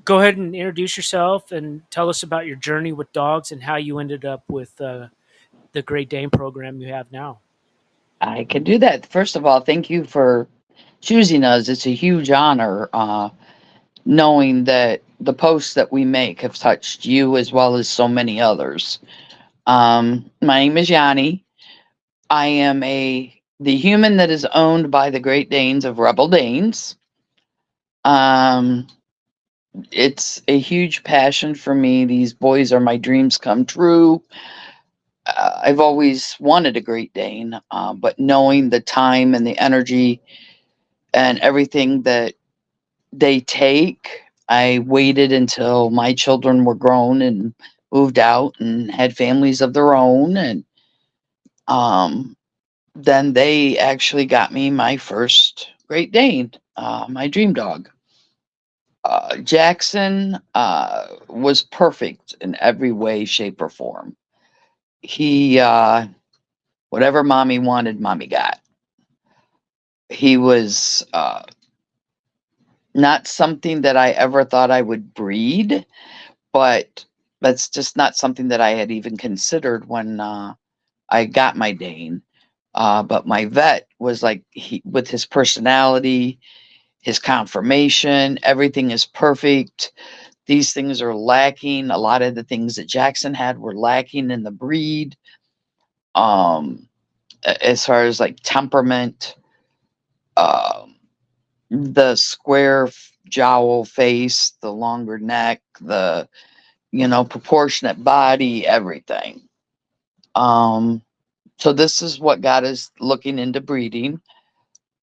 go ahead and introduce yourself and tell us about your journey with dogs and how you ended up with the Great Dane program you have now. I can do that. First of all, thank you for choosing us. It's a huge honor, knowing that the posts that we make have touched you as well as so many others. My name is Yonnie. I am the human that is owned by the Great Danes of Rebel Danes. Um, it's a huge passion for me. These boys are my dreams come true. I've always wanted a Great Dane, but knowing the time and the energy and everything that they take, I waited until my children were grown and moved out and had families of their own. And um, then they actually got me my first Great Dane, my dream dog. Jackson was perfect in every way, shape, or form. He, whatever mommy wanted, mommy got. He was not something that I ever thought I would breed, but that's just not something that I had even considered when I got my Dane. But my vet was like, with his personality, his conformation, everything is perfect. These things are lacking. A lot of the things that Jackson had were lacking in the breed. Um, as far as like temperament, um, the square jowl face, the longer neck, the proportionate body, everything. Um, so this is what got us looking into breeding.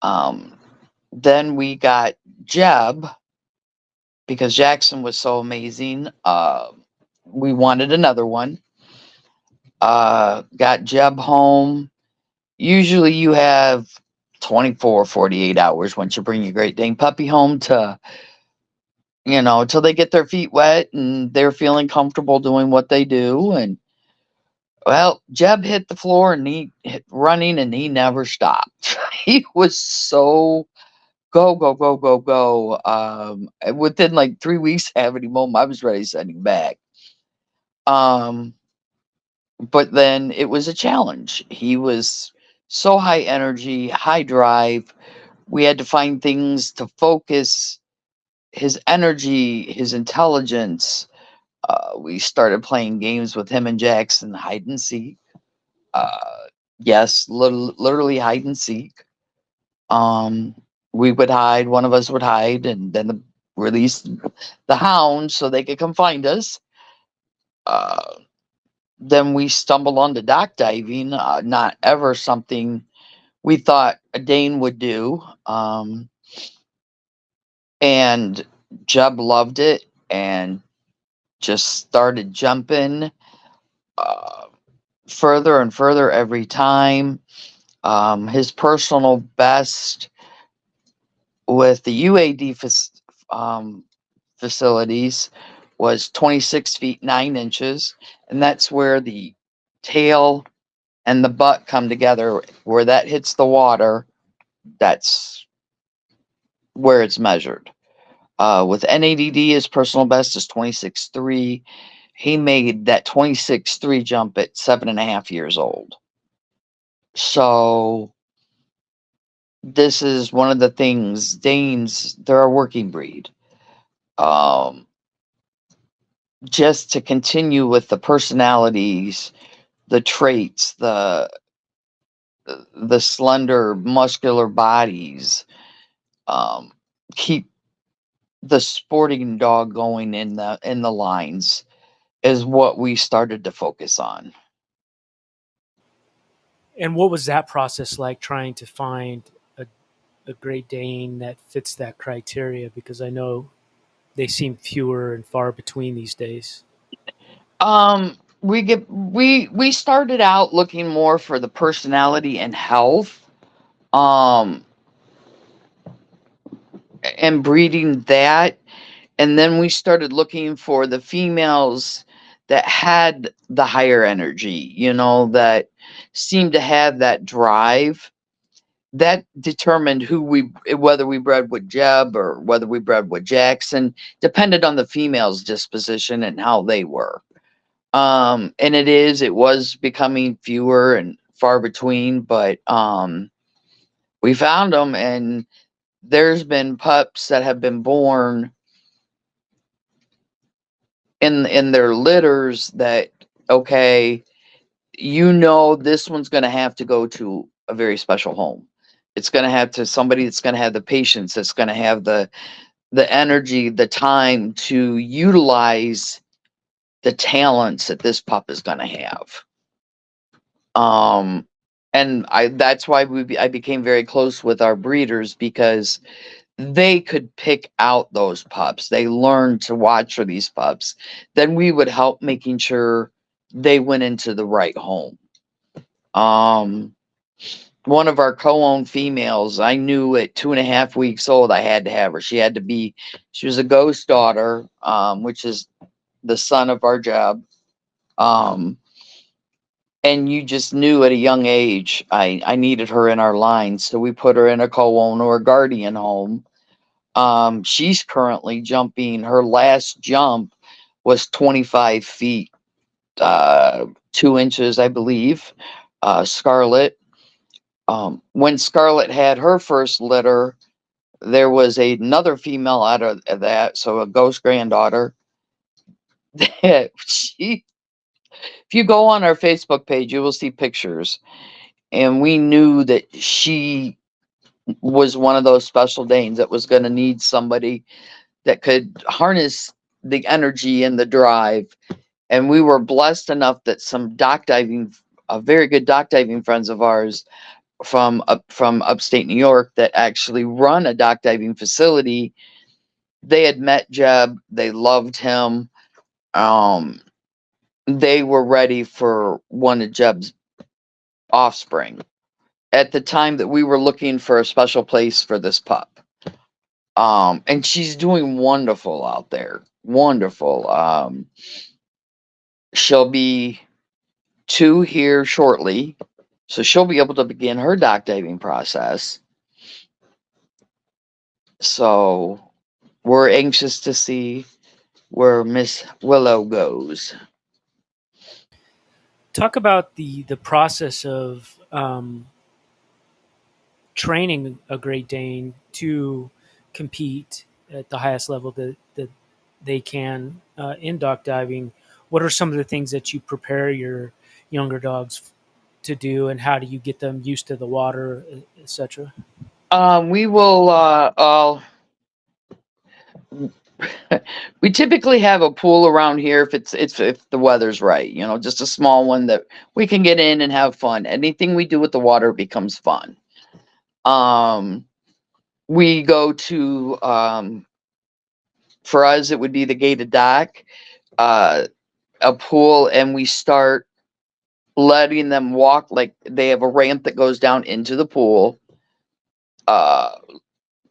Um, then we got Jeb because Jackson was so amazing. We wanted another one. Got Jeb home. Usually you have 24, 48 hours once you bring your Great Dane puppy home to, till they get their feet wet and they're feeling comfortable doing what they do. And well, Jeb hit the floor and he hit running and he never stopped. He was so go, go, go, go, go. Within like 3 weeks of having him home, I was ready to send him back. Um, but then it was a challenge. He was so high energy, high drive. We had to find things to focus his energy, his intelligence. We started playing games with him and Jackson, hide and seek. Uh, yes, literally hide and seek. Um, we would hide, one of us would hide, and then release the hounds so they could come find us. Uh, then we stumbled onto dock diving, not ever something we thought a Dane would do. And Jeb loved it and just started jumping uh, further and further every time. His personal best with the UAD facilities was 26 feet 9 inches, and that's where the tail and the butt come together. Where that hits the water, that's where it's measured. With NADD, his personal best is 26.3. He made that 26.3 jump at 7.5 years old. So this is one of the things. Danes, they're a working breed. Um, just to continue with the personalities, the traits, the slender, muscular bodies, um, keep the sporting dog going in the lines is what we started to focus on. And what was that process like trying to find a Great Dane that fits that criteria? Because I know they seem fewer and far between these days. We started out looking more for the personality and health, um, and breeding that, and then we started looking for the females that had the higher energy, that seemed to have that drive. that determined whether we bred with Jeb or whether we bred with Jackson, depended on the female's disposition and how they were. And it was becoming fewer and far between, but we found them, and there's been pups that have been born in their litters that, okay, this one's going to have to go to a very special home. It's going to have to somebody that's going to have the patience, that's going to have the energy, the time to utilize the talents that this pup is going to have. Um, and that's why I became very close with our breeders, because they could pick out those pups. They learned to watch for these pups. Then we would help making sure they went into the right home. Um, One of our co-owned females, I knew at 2.5 weeks old, I had to have her. She was a ghost daughter, which is the son of our job. And you just knew at a young age, I needed her in our line. So we put her in a co-own or a guardian home. She's currently jumping. Her last jump was 25 feet, 2 inches, I believe. Scarlet. When Scarlet had her first litter, there was another female out of that, so a ghost granddaughter. That if you go on our Facebook page, you will see pictures, and we knew that she was one of those special Danes that was going to need somebody that could harness the energy and the drive. And we were blessed enough that some very good dock diving friends of ours from upstate New York that actually run a dock diving facility. They had met Jeb. They loved him. They were ready for one of Jeb's offspring at the time that we were looking for a special place for this pup. And she's doing wonderful out there. Wonderful. She'll be 2 here shortly, so she'll be able to begin her dock diving process. So we're anxious to see where Miss Willow goes. Talk about the process of training a Great Dane to compete at the highest level that they can in dock diving. What are some of the things that you prepare your younger dogs to do, and how do you get them used to the water, etc.? We will. We typically have a pool around here if the weather's right. Just a small one that we can get in and have fun. Anything we do with the water becomes fun. We go to for us it would be the gated dock, a pool, and we start letting them walk. Like, they have a ramp that goes down into the pool.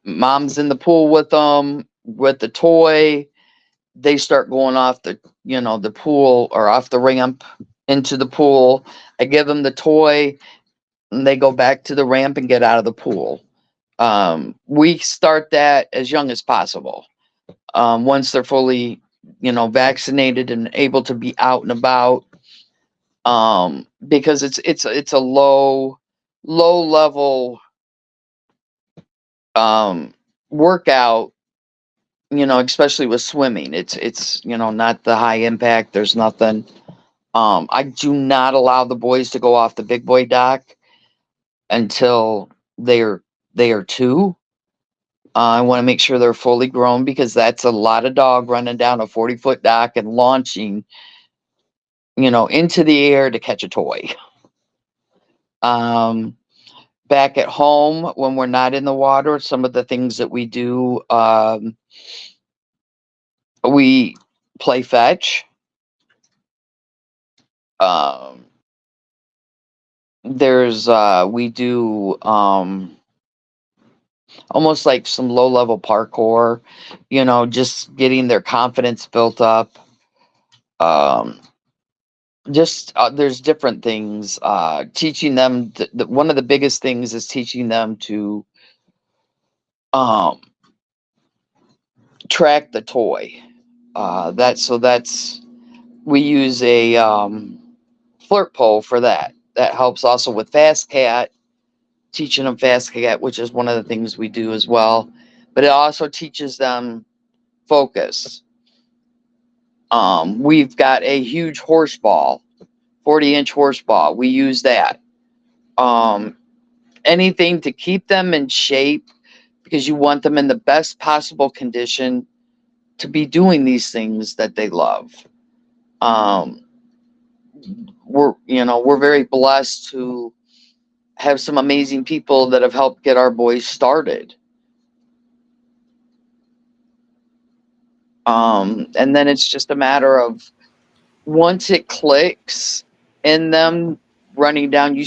Mom's in the pool with them with the toy. They start going off the pool, or off the ramp into the pool. I give them the toy, and they go back to the ramp and get out of the pool. We start that as young as possible. Once they're fully, vaccinated and able to be out and about, because it's a low level workout, especially with swimming. It's not the high impact. There's nothing. I do not allow the boys to go off the big boy dock until they are 2. I want to make sure they're fully grown, because that's a lot of dog running down a 40-foot dock and launching, into the air to catch a toy. Back at home, when we're not in the water, some of the things that we do, we play fetch. We do almost like some low level parkour, just getting their confidence built up. just there's different things. Teaching them one of the biggest things is teaching them to um, track the toy. That's we use a flirt pole for that. That helps also with fast cat, teaching them fast cat, which is one of the things we do as well. But it also teaches them focus. We've got a huge horse ball, 40-inch horse ball. We use that. Um, Anything to keep them in shape because you want them in the best possible condition to be doing these things that they love. Um, we're very blessed to have some amazing people that have helped get our boys started. And then it's just a matter of once it clicks in them running down, you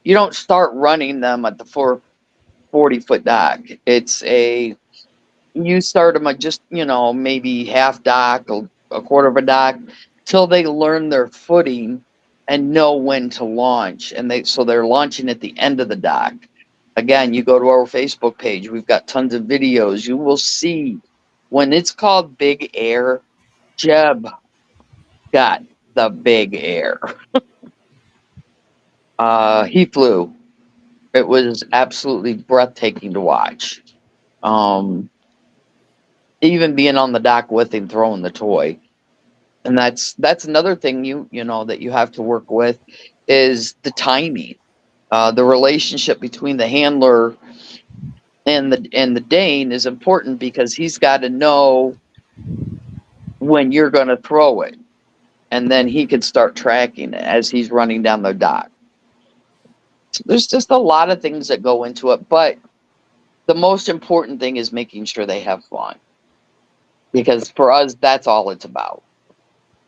don't start running them at the 40-foot dock. You start them at just, maybe half dock, a quarter of a dock, till they learn their footing and know when to launch. So they're launching at the end of the dock. Again, you go to our Facebook page, we've got tons of videos. You will see when it's called Big Air, Jeb got the big air. He flew. It was absolutely breathtaking to watch. Um, Even being on the dock with him throwing the toy. And that's another thing that you have to work with is the timing. The relationship between the handler and the Dane is important because he's got to know when you're going to throw it, and then he can start tracking it as he's running down the dock. So there's just a lot of things that go into it, but the most important thing is making sure they have fun, because for us, that's all it's about.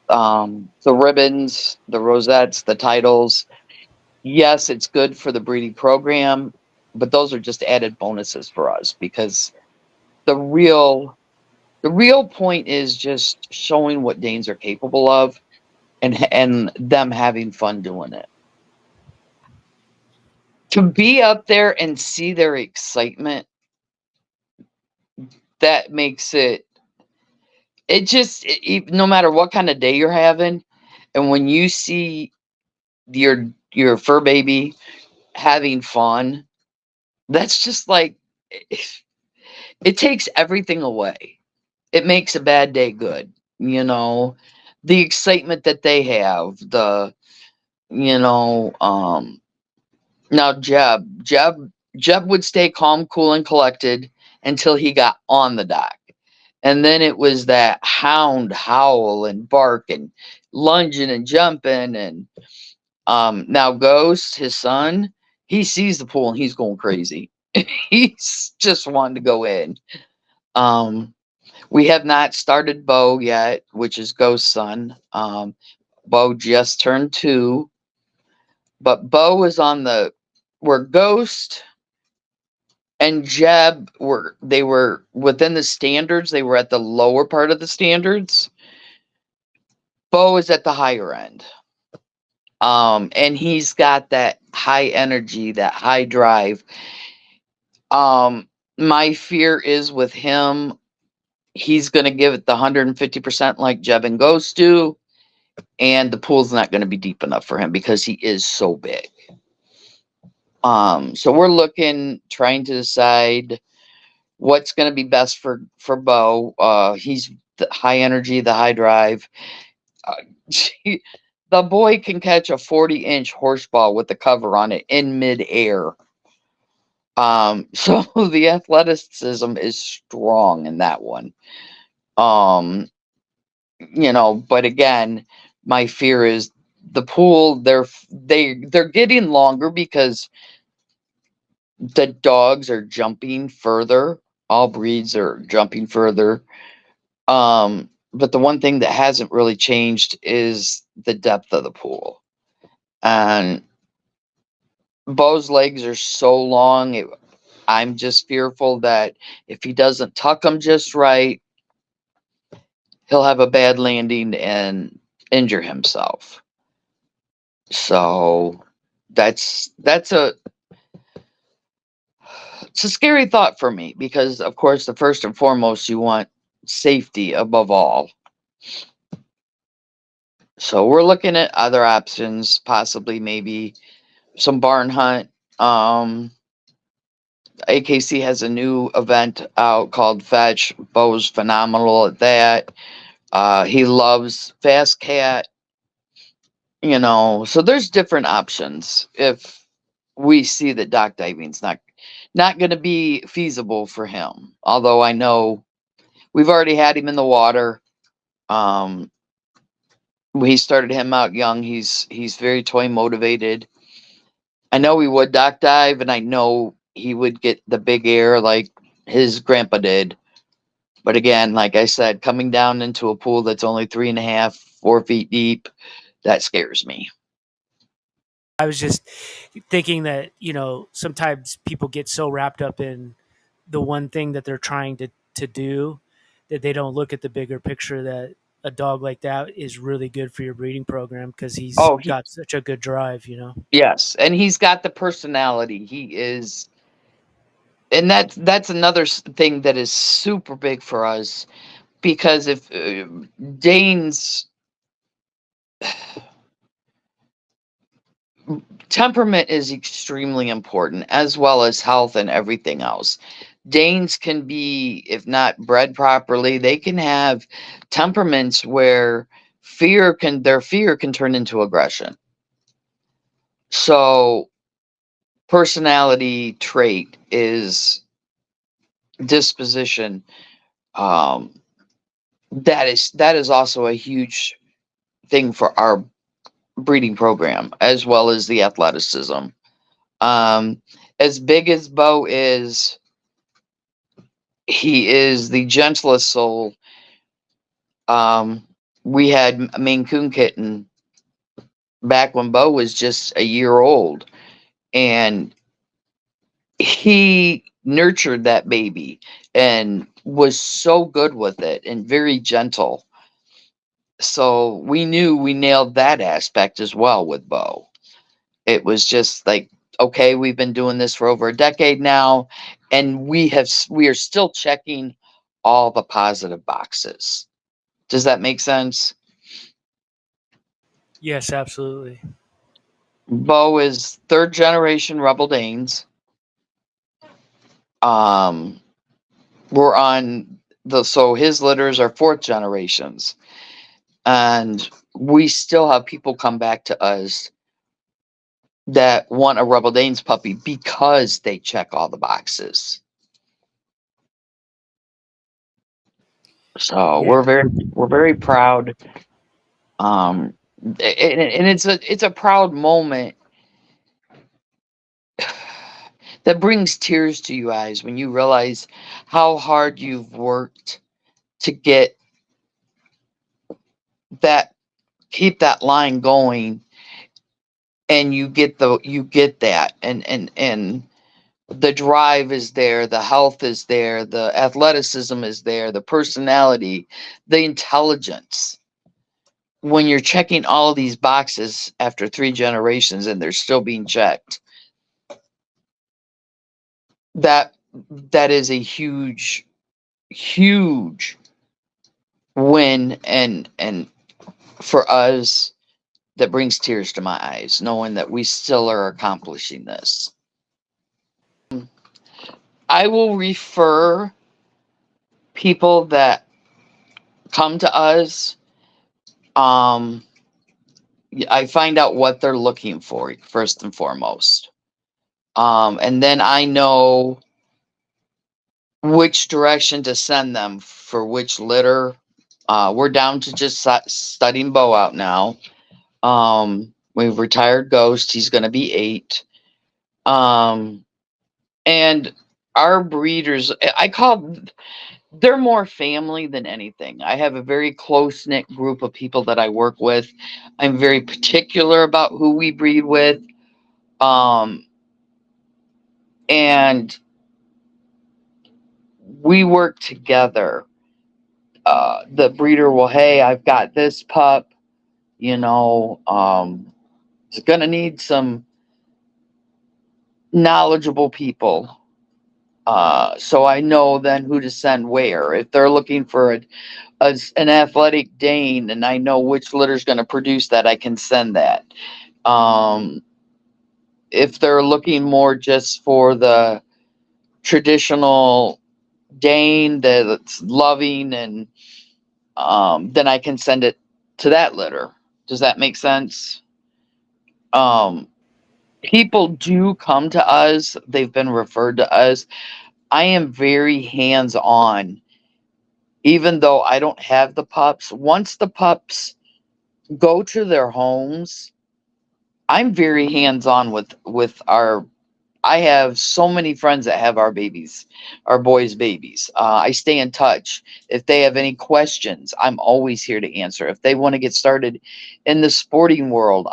The ribbons, the rosettes, the titles. Yes, it's good for the breeding program, but those are just added bonuses for us because the real point is just showing what Danes are capable of and them having fun doing it. To be up there and see their excitement, that makes no matter what kind of day you're having, and when you see your fur baby having fun, that's just like it takes everything away. It makes a bad day good. The excitement that they have, you know, um, now Jeb would stay calm, cool, and collected until he got on the dock. And then it was that hound howl and bark and lunging and jumping. And now Ghost, his son, he sees the pool and he's going crazy. He's just wanting to go in. We have not started Bo yet, which is Ghost's son. Bo just turned 2, but Bo is where Ghost and Jeb were within the standards. They were at the lower part of the standards. Bo is at the higher end. And he's got that high energy, that high drive. My fear is with him, he's going to give it the 150% like Jeb and Ghost do, and the pool's not going to be deep enough for him because he is so big. So we're trying to decide what's going to be best for Bo. He's the high energy, the high drive. The boy can catch a 40-inch horse ball with the cover on it in midair. So the athleticism is strong in that one. But again, my fear is the pool. They're getting longer because the dogs are jumping further. All breeds are jumping further. But the one thing that hasn't really changed is the depth of the pool. And Bo's legs are so long. I'm just fearful that if he doesn't tuck them just right, he'll have a bad landing and injure himself. So that's a it's a scary thought for me because of course the first and foremost you want safety above all. So we're looking at other options, possibly maybe some barn hunt. Um, AKC has a new event out called Fetch. Bo's phenomenal at that. He loves Fast Cat, so there's different options if we see that dock diving's not going to be feasible for him. Although I know we've already had him in the water. Um, we started him out young. He's very toy motivated. I know he would dock dive, and I know he would get the big air like his grandpa did. But again, like I said, coming down into a pool that's only 3.5, 4 feet deep, that scares me. I was just thinking that, sometimes people get so wrapped up in the one thing that they're trying to do that they don't look at the bigger picture, that a dog like that is really good for your breeding program because he's Oh, he got such a good drive. yes, and he's got the personality. He is, and that's another thing that is super big for us because if Dane's temperament is extremely important as well as health and everything else. Danes can be, if not bred properly, they can have temperaments where their fear can turn into aggression. So personality trait is disposition. Um, that is also a huge thing for our breeding program as well as the athleticism. Um, as big as Bo is, he is the gentlest soul. Um, we had a Maine Coon kitten back when Bo was just a year old, and he nurtured that baby and was so good with it and very gentle. So we knew we nailed that aspect as well with Bo. It was just like, okay, we've been doing this for over a decade now, and we are still checking all the positive boxes. Does that make sense? Yes, absolutely. Bo is third generation Rebel Danes. Um, we're on so his litters are fourth generations, and we still have people come back to us that want a Rebel Danes puppy because they check all the boxes. So Yeah. we're very proud. Um, and it's a proud moment that brings tears to you eyes when you realize how hard you've worked to get that keep that line going, and you get that, and the drive is there, the health is there, the athleticism is there, the personality, the intelligence. When you're checking all of these boxes after 3 generations and they're still being checked, that that is a huge win, and for us, that brings tears to my eyes knowing that we still are accomplishing this. I will refer people that come to us. um I find out what they're looking for first and foremost, and then I know which direction to send them for which litter. We're down to just studying Bo out now. We've retired Ghost. He's going to be 8. Um, and our breeders, they're more family than anything. I have a very close knit group of people that I work with. I'm very particular about who we breed with. Um, and we work together. The breeder will, hey, I've got this pup. You know, it's going to need some knowledgeable people. So I know then who to send where. If they're looking for an athletic Dane and I know which litter is going to produce that, I can send that. Um, if they're looking more just for the traditional Dane that's loving and then I can send it to that litter. Does that make sense? Um, People do come to us. They've been referred to us. I am very hands on, even though I don't have the pups. Once the pups go to their homes, I'm very hands on with our. I have so many friends that have our babies, our boys' babies. I stay in touch. If they have any questions, I'm always here to answer. If they want to get started in the sporting world,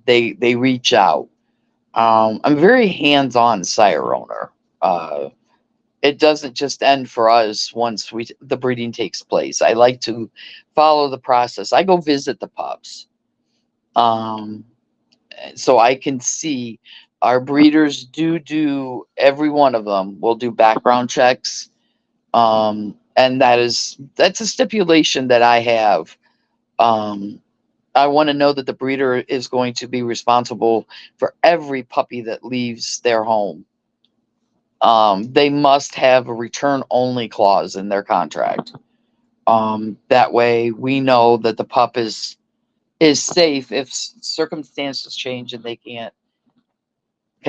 they reach out. I'm very hands on sire owner. Uh, it doesn't just end for us once the breeding takes place. I like to follow the process. I go visit the pups. Um, so I can see our breeders do every one of them will do background checks. And that's a stipulation that I have. Um, I want to know that the breeder is going to be responsible for every puppy that leaves their home. They must have a return only clause in their contract. That way we know that the pup is safe if circumstances change and they can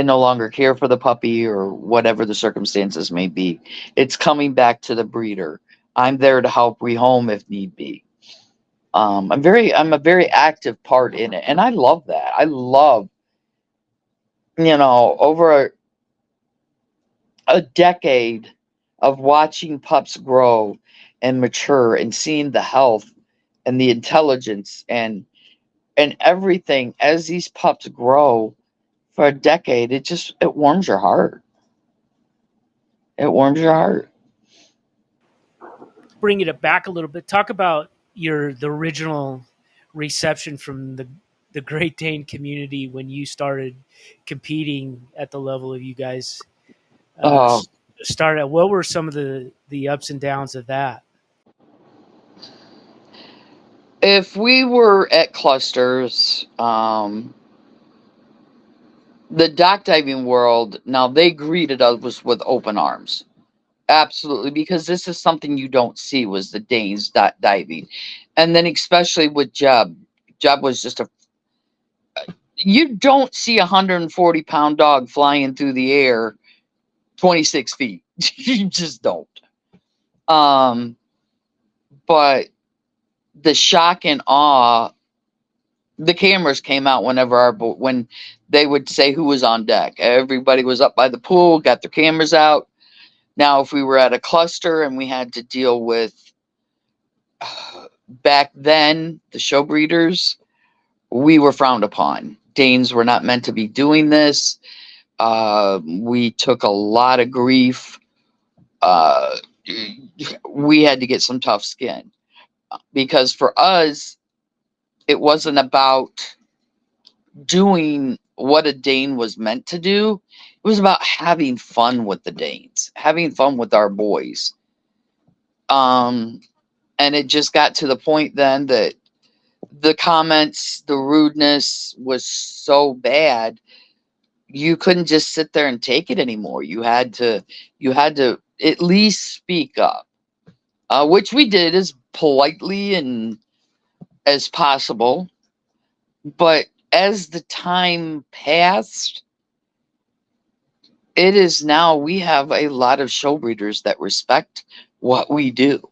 no longer care for the puppy or whatever the circumstances may be. It's coming back to the breeder. I'm there to help rehome if need be. I'm a very active part in it, and I love that. I love, over a decade of watching pups grow and mature and seeing the health and the intelligence and everything as these pups grow for a decade. It warms your heart. It warms your heart. Bringing it back a little bit, talk about the original reception from the Great Dane community when you started competing at the level of you guys uh, Oh, started. What were some of the ups and downs of that? if we were at clusters, the dock diving world, now they greeted us with open arms. Absolutely, because this is something you don't see was the Danes diving. And then especially with Jeb. Jeb was just you don't see a 140-pound dog flying through the air 26 feet. You just don't. Um, but the shock and awe, the cameras came out when they would say who was on deck. Everybody was up by the pool, got their cameras out. Now, if we were at a cluster and we had to deal with back then the show breeders, we were frowned upon. Danes were not meant to be doing this. We took a lot of grief. Uh, we had to get some tough skin because for us, it wasn't about doing what a Dane was meant to do. It was about having fun with the Danes, having fun with our boys. Um, and it just got to the point then that the comments, the rudeness was so bad, you couldn't just sit there and take it anymore. You had to at least speak up, which we did as politely and as possible. But as the time passed, it is now we have a lot of show breeders that respect what we do.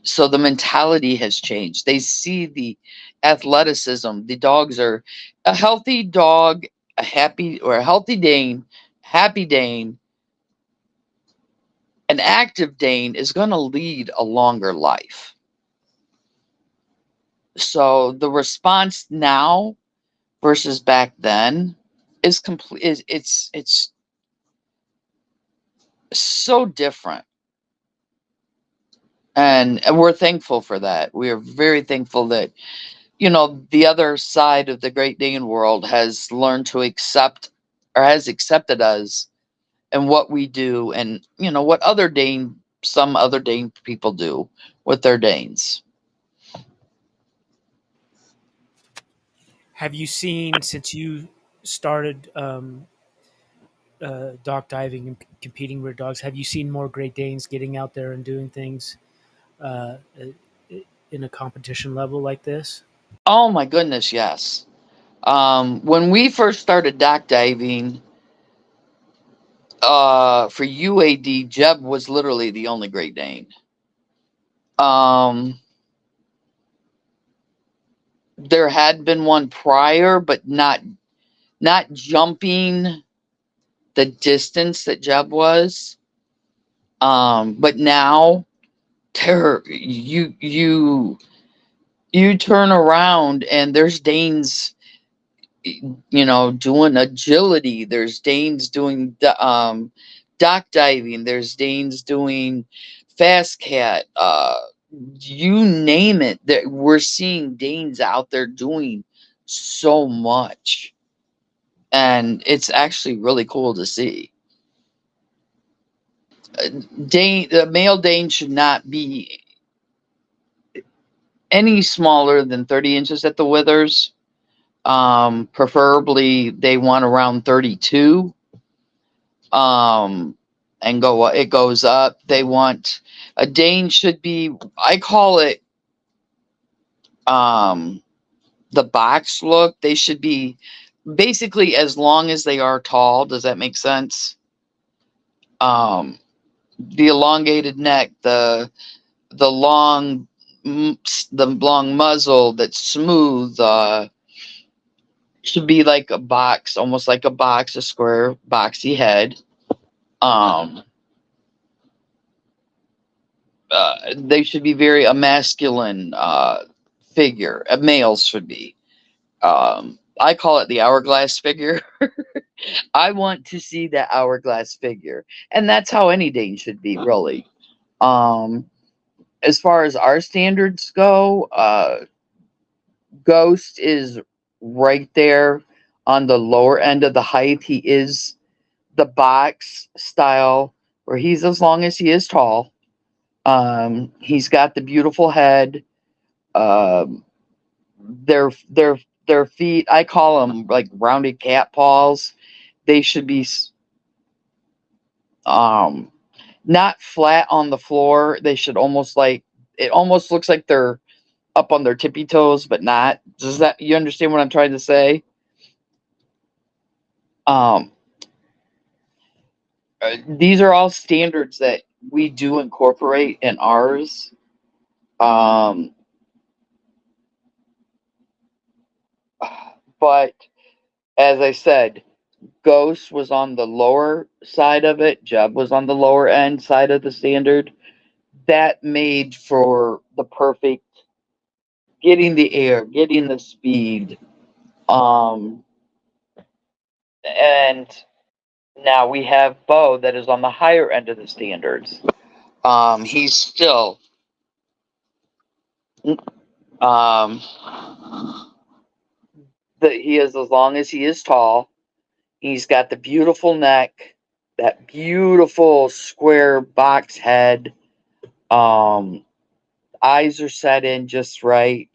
So the mentality has changed. They see the athleticism. The dogs are a healthy dog, a healthy Dane, happy Dane, an active Dane is going to lead a longer life. So the response now versus back then is complete. It's so different, and we're thankful for that. We are very thankful that the other side of the Great Dane world has learned to accept, or has accepted us and what we do, and what some other Dane people do with their Danes. Have you seen, since you started dock diving and competing with dogs, have you seen more Great Danes getting out there and doing things uh, in a competition level like this? Oh my goodness, yes. When we first started dock diving, for UAD, Jeb was literally the only Great Dane. Um, there had been one prior, but not jumping the distance that Jeb was. But now, you turn around and there's Danes, doing agility. There's Danes doing dock diving. There's Danes doing fast cat. You name it. That we're seeing Danes out there doing so much, and it's actually really cool to see. The male Dane should not be any smaller than 30 inches at the withers. Preferably, they want around 32. Um, and it goes up. They want a Dane should be. I call it um, the box look. They should be basically as long as they are tall. Does that make sense? Um, the elongated neck, the long the long muzzle that's smooth, should be like a box, almost like a box, a square boxy head. um they should be very a masculine figure. Males should be. I call it the hourglass figure. I want to see that hourglass figure, and that's how any Dane should be, really. um as far as our standards go, Ghost is right there on the lower end of the height. He is the box style, where he's as long as he is tall. He's got the beautiful head. Um, their feet, I call them like rounded cat paws. They should be um, not flat on the floor. They should almost like it almost looks like they're up on their tippy toes, but not. Does that you understand what I'm trying to say? Um, these are all standards that we do incorporate in ours. Um, but as I said, Ghost was on the lower side of it. Jeb was on the lower end side of the standard. That made for the perfect getting the air, getting the speed. Um, and now we have Bo that is on the higher end of the standards. He's still um, he is as long as he is tall. He's got the beautiful neck, that beautiful square box head. Um, Eyes are set in just right.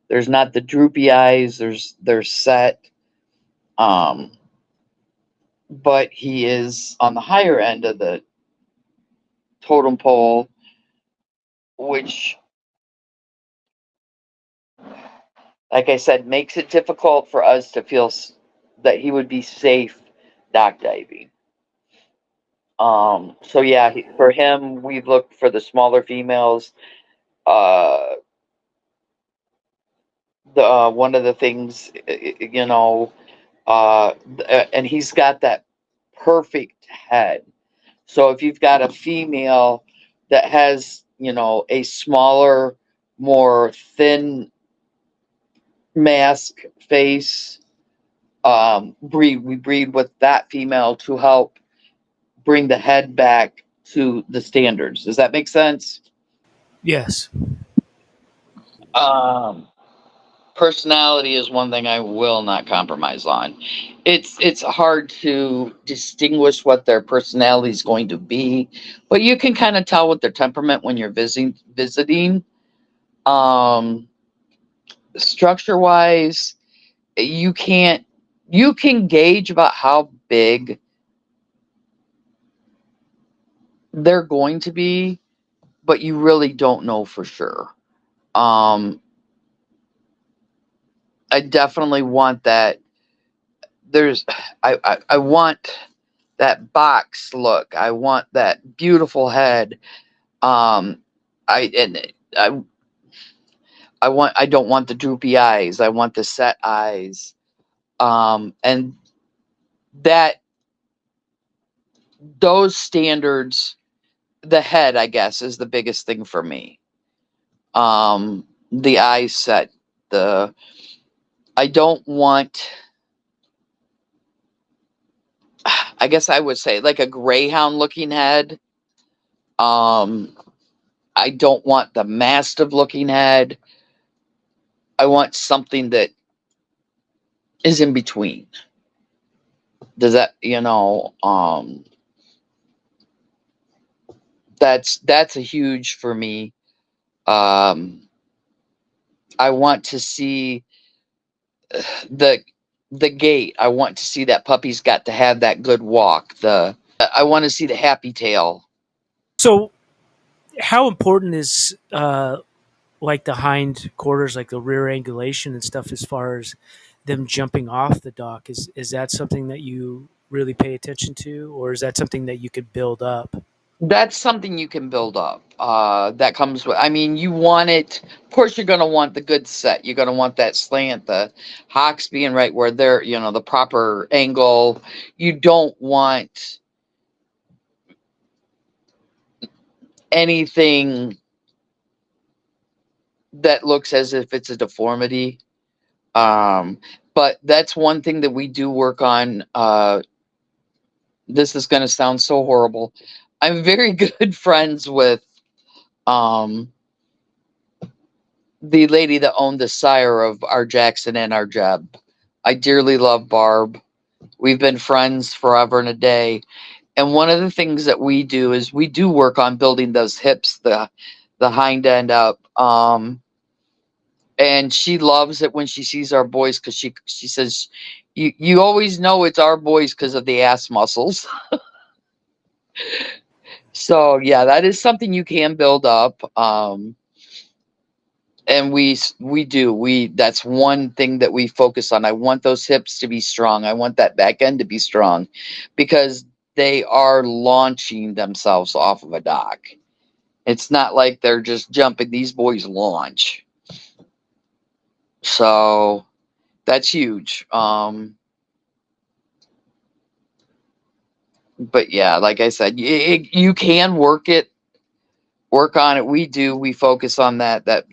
There's not the droopy eyes. They're set. Um, but he is on the higher end of the totem pole, which, like I said, makes it difficult for us to feel that he would be safe dock diving. So yeah, for him, we've looked for the smaller females. Uh, the one of the things, uh, and he's got that perfect head. So if you've got a female that has, a smaller, more thin mask face, we breed with that female to help bring the head back to the standards. Does that make sense? Yes. Um, Personality is one thing I will not compromise on. It's hard to distinguish what their personality is going to be, but you can kind of tell with their temperament when you're visiting. Um, Structure wise, you can't you can gauge about how big they're going to be, but you really don't know for sure. Um, I definitely want that. There's, I want that box look. I want that beautiful head. Um, I and I don't want the droopy eyes. I want the set eyes. And that those standards, the head, I guess, is the biggest thing for me. The eyes set. The I don't want. I guess I would say like a greyhound looking head. Um, I don't want the mastiff looking head. I want something that is in between. Does that, that's a huge for me. Um, I want to see the the gait. I want to see that puppy's got to have that good walk. The I want to see the happy tail. So, how important is like the hind quarters, like the rear angulation and stuff, as far as them jumping off the dock? Is that something that you really pay attention to, or is that something that you could build up? That's something you can build up. That comes with. I mean, you want it. Of course, you're going to want the good set. You're going to want that slant, the hocks being right where they're, the proper angle. You don't want anything that looks as if it's a deformity. Um, but that's one thing that we do work on. This is going to sound so horrible. I'm very good friends with um, the lady that owned the sire of our Jackson and our Jeb. I dearly love Barb. We've been friends forever and a day. And one of the things that we do is we do work on building those hips, the hind end up. And she loves it when she sees our boys because she says, you always know it's our boys because of the ass muscles. So yeah, that is something you can build up. And we do that's one thing that we focus on. I want those hips to be strong. I want that back end to be strong because they are launching themselves off of a dock. It's not like they're just jumping. These boys launch. So that's huge. But yeah, like I said, you can work on it. We focus on that if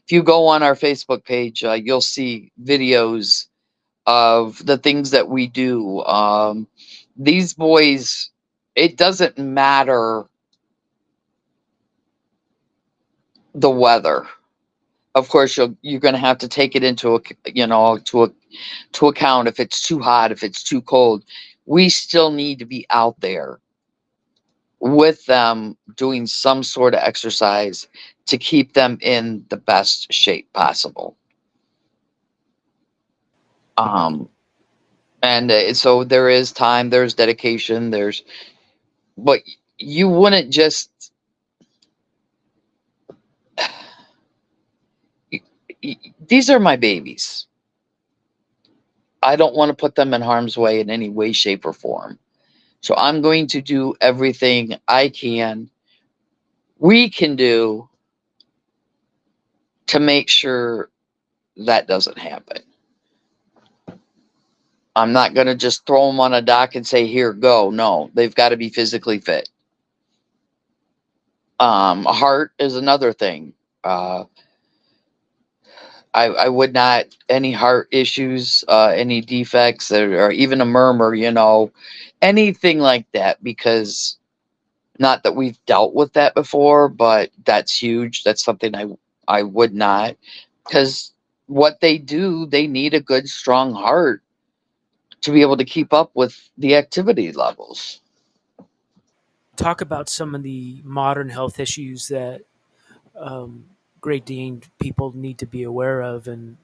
you go on our Facebook page, you'll see videos of the things that we do. These boys, it doesn't matter the weather. Of course, you're going to have to take it into to account if it's too hot, if it's too cold. We still need to be out there with them doing some sort of exercise to keep them in the best shape possible. Um, and so there is time, there's dedication, but you wouldn't just these are my babies. I don't want to put them in harm's way in any way, shape, or form. So I'm going to do everything we can do to make sure that doesn't happen. I'm not going to just throw them on a dock and say, here, go. No, they've got to be physically fit. Heart is another thing. I would not, any heart issues, any defects, or even a murmur, anything like that, because not that we've dealt with that before, but that's huge. That's something I would not, because what they do, they need a good, strong heart to be able to keep up with the activity levels. Talk about some of the modern health issues that um, Great Dane people need to be aware of, and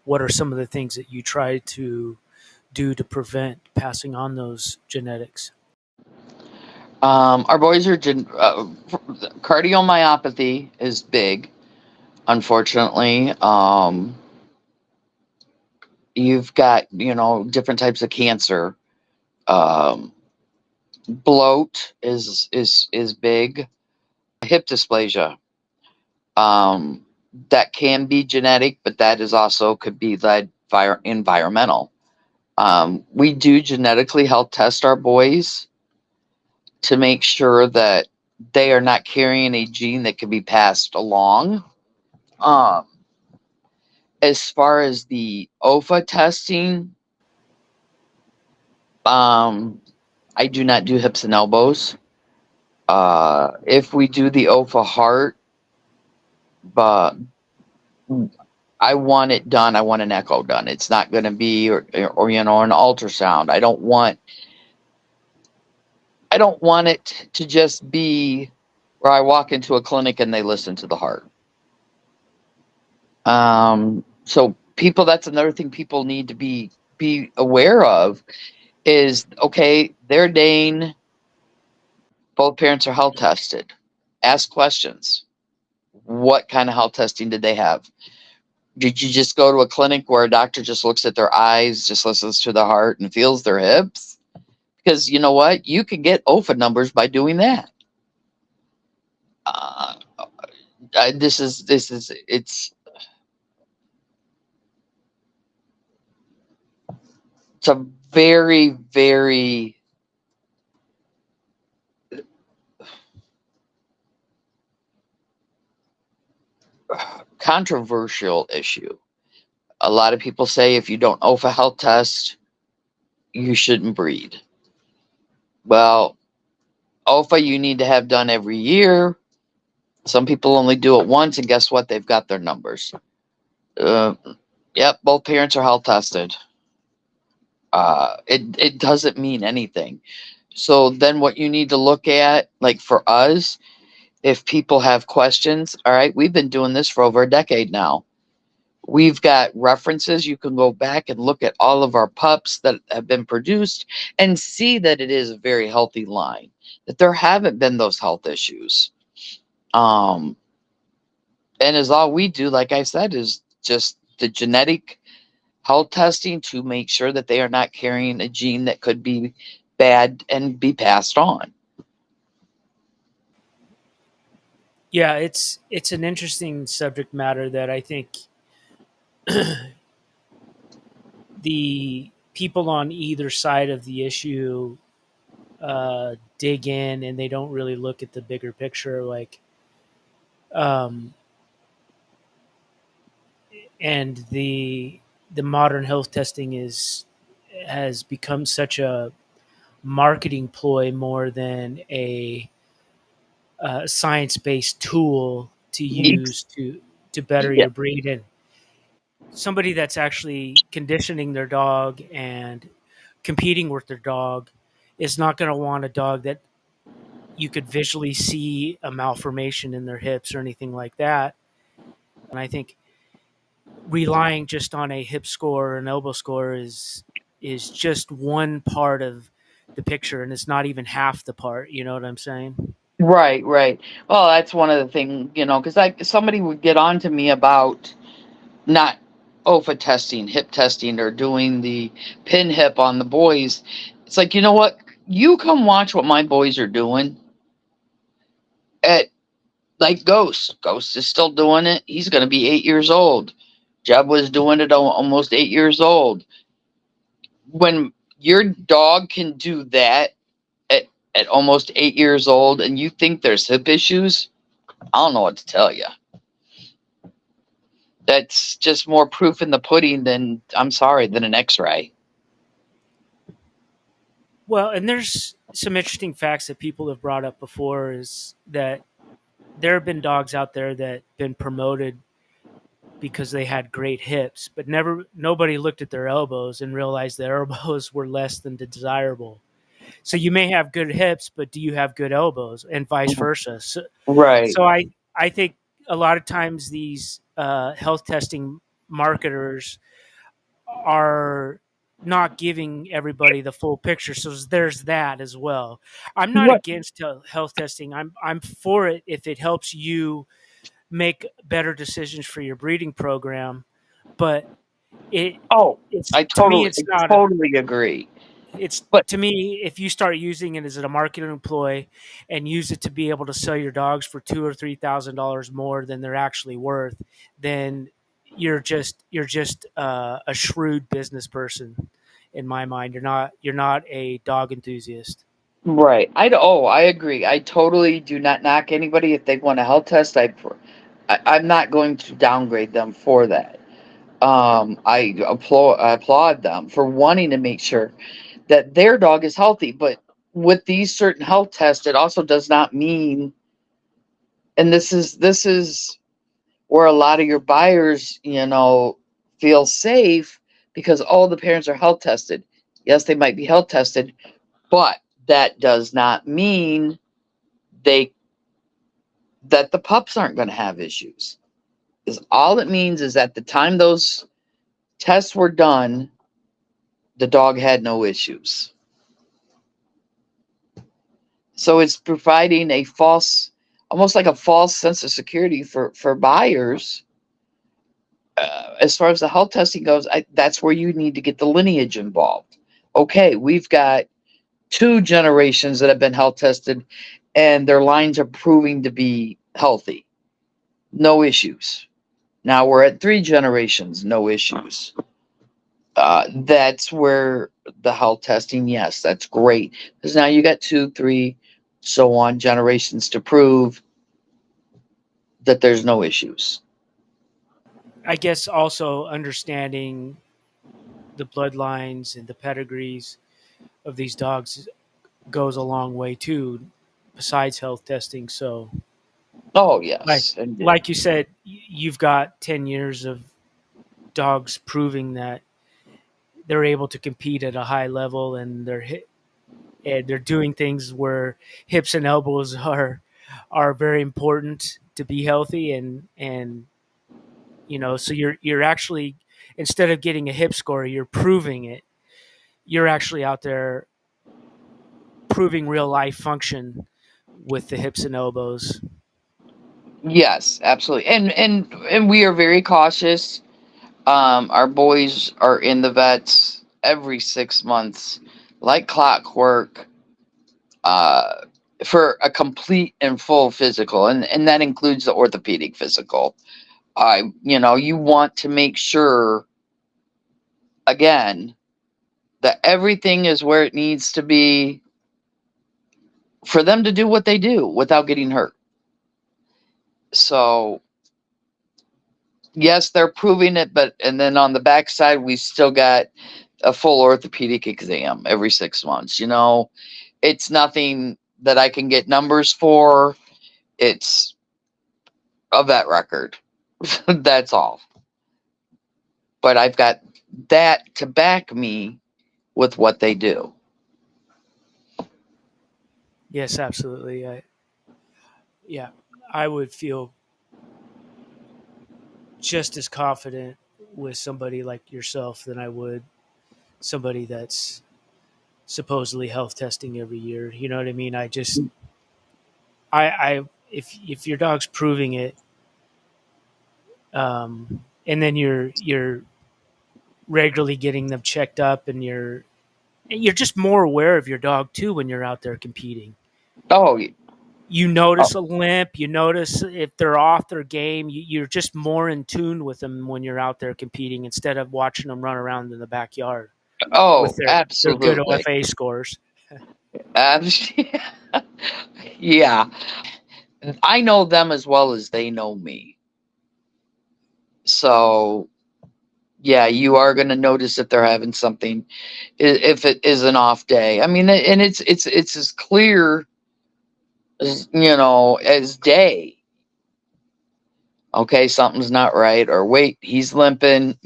what are some of the things that you try to do to prevent passing on those genetics? Our boys are cardiomyopathy is big, unfortunately. You've got, different types of cancer. Um, bloat is big. Hip dysplasia. Um, that can be genetic, but that is also could be led by environmental. We do genetically health test our boys to make sure that they are not carrying a gene that can be passed along. Um, as far as the OFA testing, I do not do hips and elbows. If we do the OFA heart, but I want it done. I want an echo done. It's not going to be, or an ultrasound. I don't want it to just be where I walk into a clinic and they listen to the heart. So people, that's another thing people need to be aware of is, okay, they're Dane, both parents are health tested. Ask questions. What kind of health testing did they have? Did you just go to a clinic where a doctor just looks at their eyes, just listens to the heart and feels their hips? Because you know what? You can get OFA numbers by doing that. Uh, it's a very, very controversial issue. A lot of people say if you don't OFA health test, you shouldn't breed. Well, OFA you need to have done every year. Some people only do it once, and guess what? They've got their numbers. Uh, yep, both parents are health tested. It doesn't mean anything. So then, what you need to look at, like for us, if people have questions, all right, we've been doing this for over a decade now. We've got references. You can go back and look at all of our pups that have been produced and see that it is a very healthy line, that there haven't been those health issues. Um, and as all we do, like I said, is just the genetic health testing to make sure that they are not carrying a gene that could be bad and be passed on. Yeah, it's an interesting subject matter that I think the people on either side of the issue dig in, and they don't really look at the bigger picture. Like, um, and the modern health testing is has become such a marketing ploy more than a science based tool to use to better Yeah, your breed. And somebody that's actually conditioning their dog and competing with their dog is not going to want a dog that you could visually see a malformation in their hips or anything like that. And I think relying just on a hip score or an elbow score is just one part of the picture, and it's not even half the part. You know what I'm saying? right, right. Well, that's one of the things, because somebody would get on to me about not OFA testing, hip testing, or doing the pin hip on the boys. It's like, you know what? You come watch what my boys are doing at like Ghost. Ghost is still doing it. He's going to be 8 years old. Jeb was doing it almost 8 years old. When your dog can do that at, at almost 8 years old and you think there's hip issues, I don't know what to tell you. That's just more proof in the pudding than, I'm sorry, than an x-ray. Well, and there's some interesting facts that people have brought up before is that there have been dogs out there that been promoted because they had great hips, but nobody looked at their elbows and realized their elbows were less than desirable. So you may have good hips, but do you have good elbows, and vice versa? So, Right. so I think a lot of times these health testing marketers are not giving everybody the full picture. So there's that as well. I'm not Right. against health testing. I'm for it if it helps you make better decisions for your breeding program. But it Oh, it's I to me totally, it's I not a totally agree. it's But to me, if you start using it as a marketing ploy and use it to be able to sell your dogs for $2,000 or $3,000 more than they're actually worth, then you're just a shrewd business person. In my mind, you're not a dog enthusiast. right, I agree. I totally do not knock anybody if they want a health test. I'm not going to downgrade them for that. I applaud them for wanting to make sure that their dog is healthy. But with these certain health tests, it also does not mean, and this is where a lot of your buyers, feel safe because all the parents are health tested. Yes, they might be health tested, but that does not mean they that the pups aren't going to have issues. Is all it means is at the time those tests were done, the dog had no issues. So it's providing a false, almost like a false sense of security for buyers. As far as the health testing goes, that's where you need to get the lineage involved. Okay, we've got two generations that have been health tested, and their lines are proving to be healthy, no issues. Now we're at three generations, no issues. That's where the health testing, yes, that's great. Because now you got two, three, so on generations to prove that there's no issues. I guess also understanding the bloodlines and the pedigrees of these dogs goes a long way too, besides health testing. So, Oh, like yes. And like you said, you've got 10 years of dogs proving that they're able to compete at a high level, and they're doing things where hips and elbows are very important to be healthy, and so you're actually, instead of getting a hip score, you're proving it. You're actually out there proving real life function with the hips and elbows. yes, absolutely. And we are very cautious. Our boys are in the vets every 6 months, like clockwork, uh, for a complete and full physical, and that includes the orthopedic physical. You want to make sure again that everything is where it needs to be for them to do what they do without getting hurt. So yes, they're proving it, but and then on the backside we still got a full orthopedic exam every 6 months. It's nothing that I can get numbers for. It's a vet record. That's all. But I've got that to back me with what they do. Yes, absolutely. Yeah, I would feel just as confident with somebody like yourself than I would somebody that's supposedly health testing every year. You know what I mean? I if your dog's proving it, and then you're regularly getting them checked up, and you're just more aware of your dog too when you're out there competing. Oh, You oh, notice a limp, you notice if they're off their game. You're just more in tune with them when you're out there competing instead of watching them run around in the backyard with oh, their good absolutely. OFA scores. Abs- yeah. I know them as well as they know me. So, yeah, you are going to notice if they're having something, if it is an off day. I mean, and it's as clear as day. Okay, something's not right, or wait, he's limping,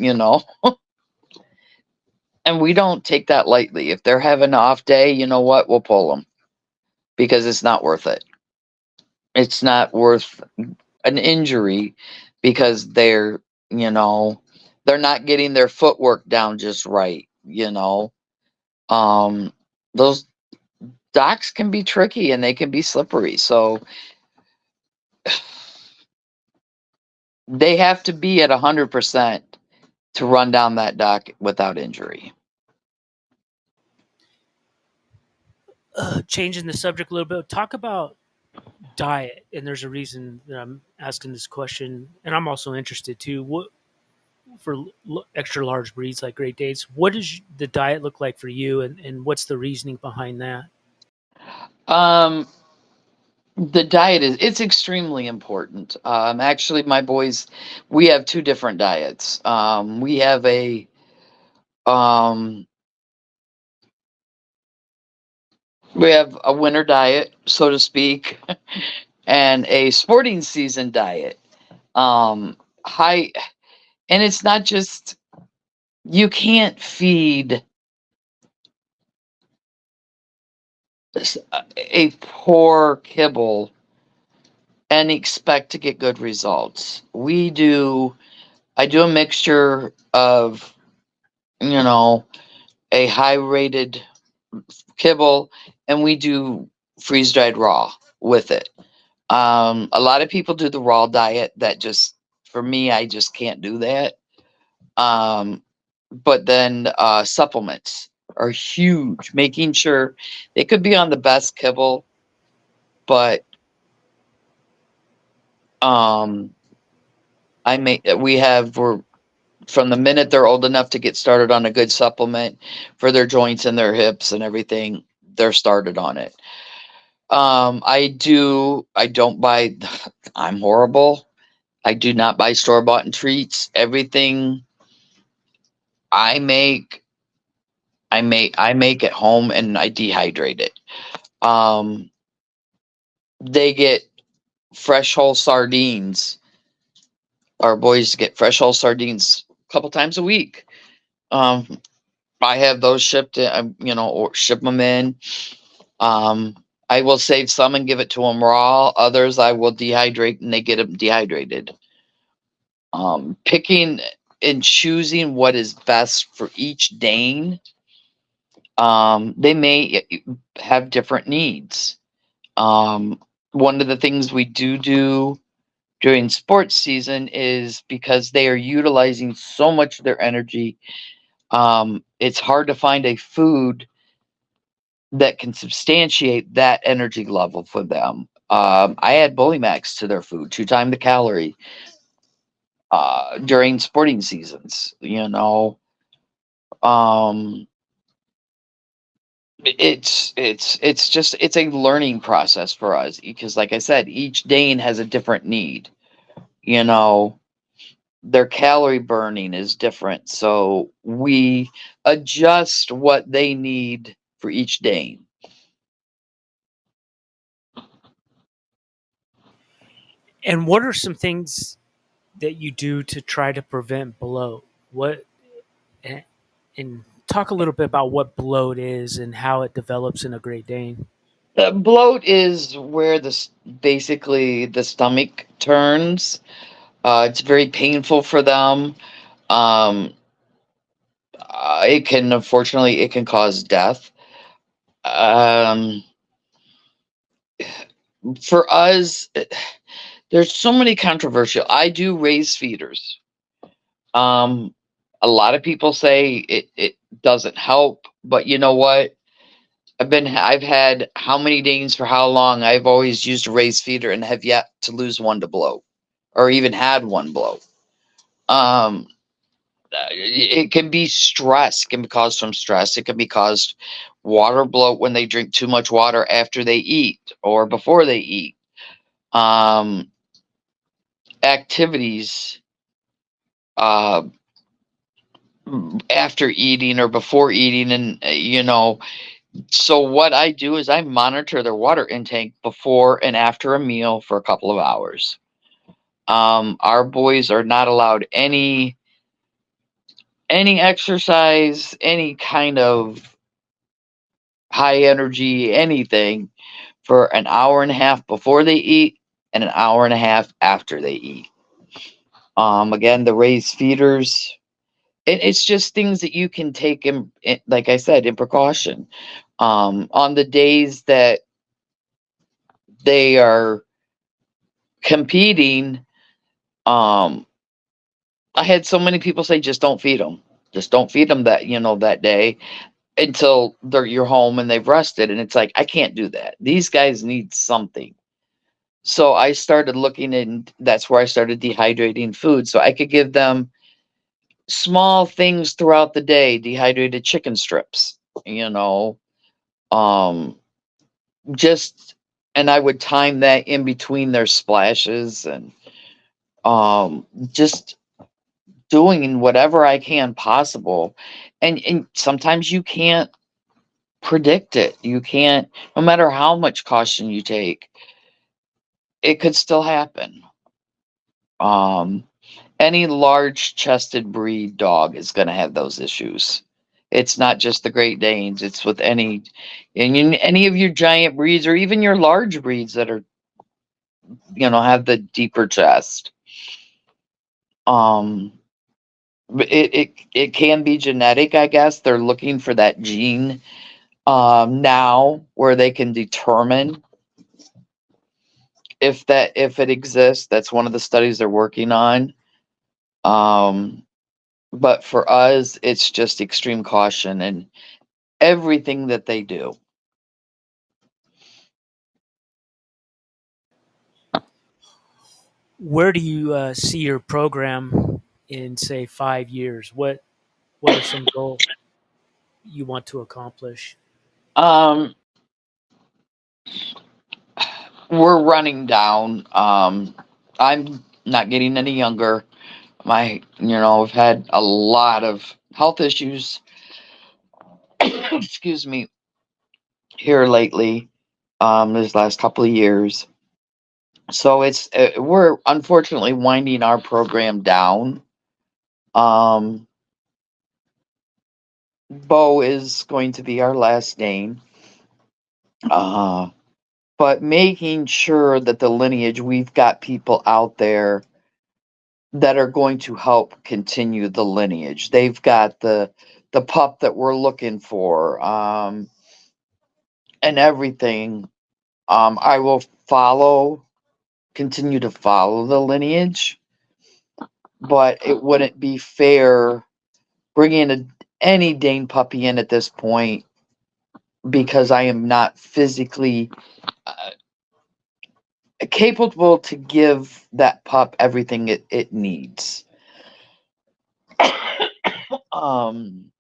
and we don't take that lightly. If they're having an off day, you know what? We'll pull them because it's not worth it. It's not worth an injury because you know, they're not getting their footwork down just right. Um, those docks can be tricky and they can be slippery. So they have to be at 100% to run down that dock without injury. Changing the subject a little bit, talk about diet. And there's a reason that I'm asking this question, and I'm also interested too. What for extra large breeds like Great Danes? What does the diet look like for you, and what's the reasoning behind that? Um, the diet it's extremely important. Actually, my boys, we have two different diets. Um, we have a winter diet, so to speak, and a sporting season diet. High, and it's not just you can't feed a poor kibble and expect to get good results. I do a mixture of, you know, a high rated kibble, and we do freeze dried raw with it. A lot of people do the raw diet. That just, for me, I just can't do that. Um, but then supplements are huge, making sure they could be on the best kibble, but um, we're from the minute they're old enough to get started on a good supplement for their joints and their hips and everything, they're started on it. I don't buy, I'm horrible. I do not buy store bought treats. Everything I make, I make at home and I dehydrate it. Um, they get fresh whole sardines. Our boys get fresh whole sardines a couple times a week. Um, I have those shipped in, or ship them in. Um, I will save some and give it to them raw. Others I will dehydrate and they get them dehydrated. Picking and choosing what is best for each Dane. They may have different needs. One of the things we do during sports season is because they are utilizing so much of their energy. It's hard to find a food that can substantiate that energy level for them. I add Bully Max to their food, 2 times the calorie, during sporting seasons. Um, it's a learning process for us because, like I said, each Dane has a different need. You know, their calorie burning is different, so we adjust what they need for each Dane. And what are some things that you do to try to prevent bloat? What and, and talk a little bit about what bloat is and how it develops in a Great Dane. The bloat is where basically the stomach turns. It's very painful for them. Um, unfortunately, it can cause death. Um, for us, there's so many controversial. I do raise feeders. Um, a lot of people say it doesn't help, but you know what? I've had how many Danes for how long? I've always used a raised feeder and have yet to lose one to blow, or even had one blow. Um, it can be stress. It can be caused from stress. It can be caused water bloat when they drink too much water after they eat or before they eat. Um, activities uh, after eating or before eating, and So what I do is I monitor their water intake before and after a meal for a couple of hours. Our boys are not allowed any exercise, any kind of high energy, anything for an hour and a half before they eat and an hour and a half after they eat. Again, the raised feeders. It's just things that you can take like I said, in precaution. On the days that they are competing, um, I had so many people say, just don't feed them. Just don't feed them that day until you're home and they've rested. And it's like, I can't do that. These guys need something. So I started looking, and that's where I started dehydrating food. So I could give them small things throughout the day, dehydrated chicken strips, you know, um, just, and I would time that in between their splashes, and just doing whatever I can possible. And sometimes you can't predict it. You can't, no matter how much caution you take, it could still happen. Um, any large chested breed dog is going to have those issues. It's not just the Great Danes, it's with any of your giant breeds, or even your large breeds that are, have the deeper chest. Um, it can be genetic, I guess. They're looking for that gene now, where they can determine if it exists. That's one of the studies they're working on. Um, but for us, it's just extreme caution and everything that they do. Where do you see your program in, say, 5 years? What are some goals you want to accomplish? Um, we're running down. I'm not getting any younger. I've had a lot of health issues, excuse me, here lately, this last couple of years. So we're unfortunately winding our program down. Um, Bo is going to be our last name. Uh, but making sure that the lineage, we've got people out there that are going to help continue the lineage. They've got the pup that we're looking for, and everything. I will continue to follow the lineage, but it wouldn't be fair bringing any Dane puppy in at this point, because I am not physically capable to give that pup everything it needs. um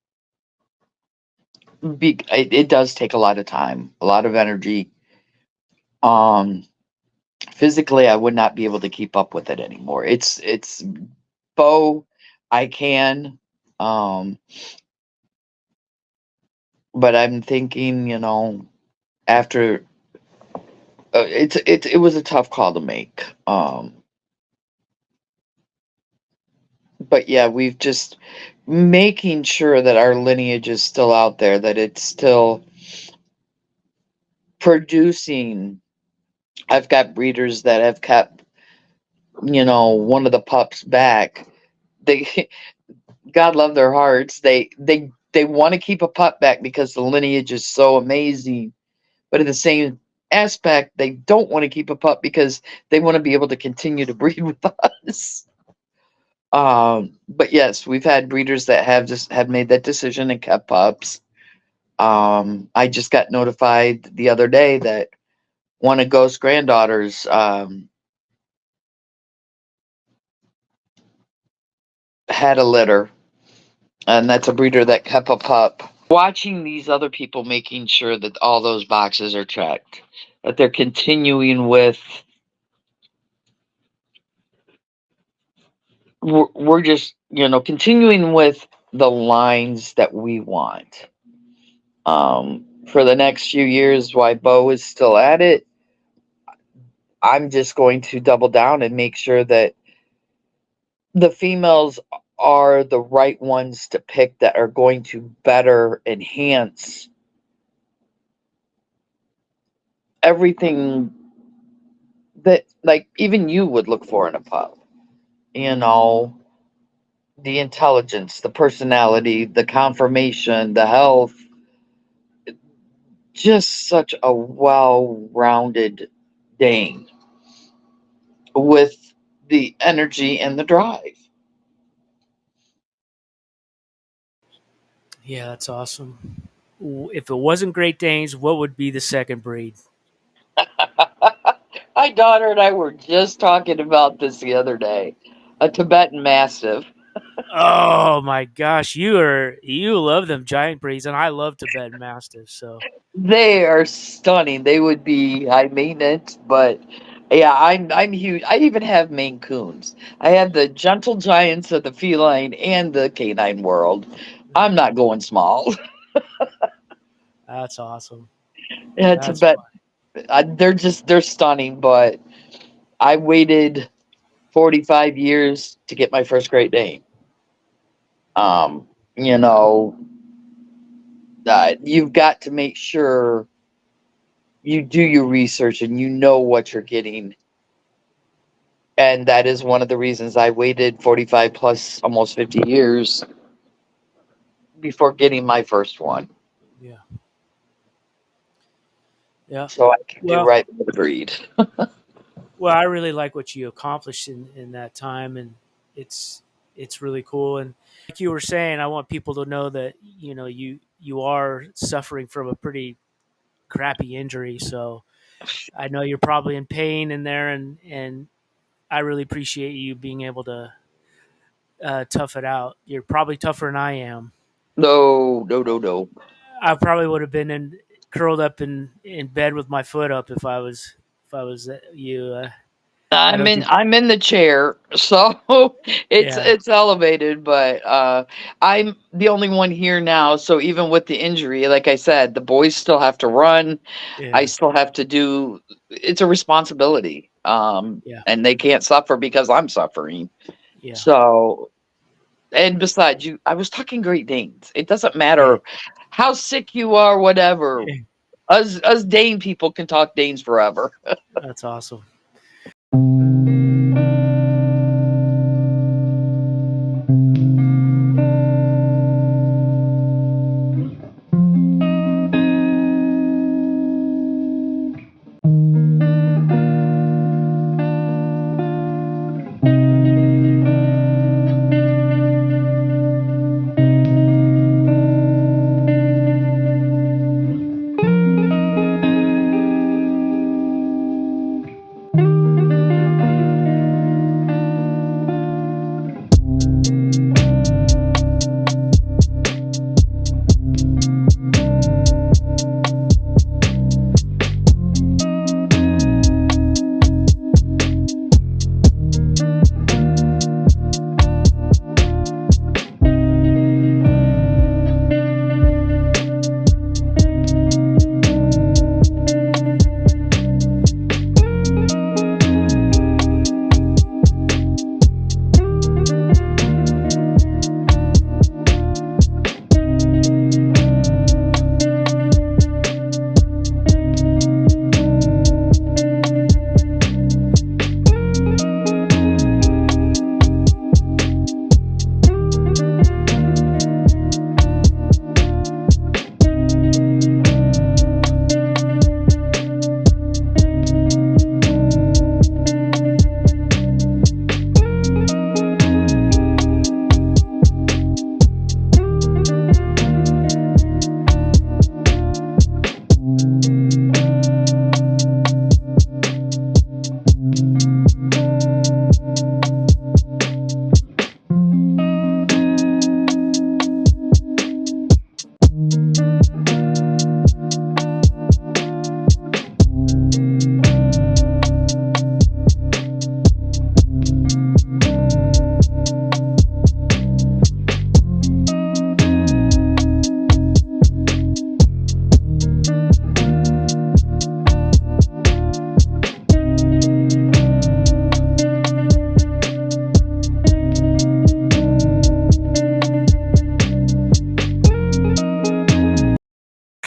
it does take a lot of time, a lot of energy. um Physically, I would not be able to keep up with it anymore. It's Bo, I can, um but I'm thinking, after, it was a tough call to make. But yeah, we've just making sure that our lineage is still out there, that it's still producing. I've got breeders that have kept, one of the pups back. They, God love their hearts. They want to keep a pup back because the lineage is so amazing. But in the same aspect, they don't want to keep a pup because they want to be able to continue to breed with us. But yes, we've had breeders that have made that decision and kept pups. I just got notified the other day that one of Ghost's granddaughters, had a litter, and that's a breeder that kept a pup. Watching these other people making sure that all those boxes are checked, that they're continuing with, we're just, continuing with the lines that we want. For the next few years, while Bo is still at it, I'm just going to double down and make sure that the females are the right ones to pick that are going to better enhance everything that, like, even you would look for in a pup. You know, the intelligence, the personality, the conformation, the health, just such a well-rounded Dane with the energy and the drive. Yeah, that's awesome. If it wasn't Great Danes, what would be the second breed? My daughter and I were just talking about this the other day. A Tibetan Mastiff. Oh my gosh, you love them giant breeds, and I love Tibetan Mastiffs. So They are stunning. They would be high maintenance, but yeah, I'm huge. I even have Maine Coons. I have the gentle giants of the feline and the canine world. I'm not going small. that's awesome. Yeah, That's Tibet. fun. They're stunning, but I waited 45 years to get my first Great Dane. Um, you know, you've got to make sure you do your research and you know what you're getting. And that is one of the reasons I waited 45 plus almost 50 years before getting my first one. Yeah, yeah. So I can do Well, right by the breed. well, I really like what you accomplished in that time, and it's it's really cool. And like you were saying, I want people to know that you are suffering from a pretty crappy injury. So I know you're probably in pain in there, and I really appreciate you being able to tough it out. You're probably tougher than I am. No, no, no, no. I probably would have been curled up in bed with my foot up if I was you. I don't think. I'm in the chair, so Yeah, it's elevated, but I'm the only one here now. So even with the injury, like I said, the boys still have to run. I yeah, still have to do. It's a responsibility, yeah, and they can't suffer because I'm suffering. yeah, So, and besides, I was talking Great Danes. It doesn't yeah. matter how sick you are, whatever. Us Dane people can talk Danes forever. That's awesome.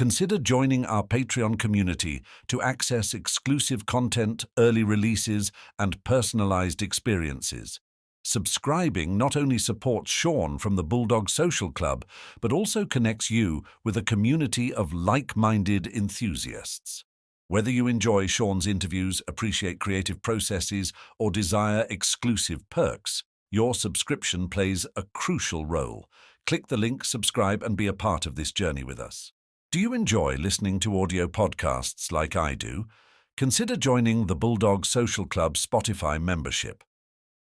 consider joining our Patreon community to access exclusive content, early releases, and personalized experiences. Subscribing not only supports Sean from the Bulldog Social Club, but also connects you with a community of like-minded enthusiasts. Whether you enjoy Sean's interviews, appreciate creative processes, or desire exclusive perks, your subscription plays a crucial role. Click the link, subscribe, and be a part of this journey with us. Do you enjoy listening to audio podcasts like I do? Consider joining the Bulldog Social Club Spotify membership.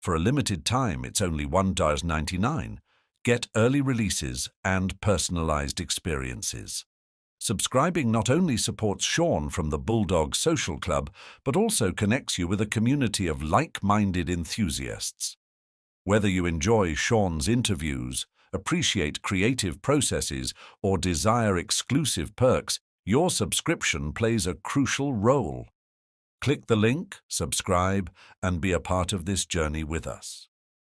For a limited time, it's only $1.99. Get early releases and personalized experiences. Subscribing not only supports Sean from the Bulldog Social Club, but also connects you with a community of like-minded enthusiasts. Whether you enjoy Sean's interviews, appreciate creative processes, or desire exclusive perks, your subscription plays a crucial role. Click the link, subscribe, and be a part of this journey with us.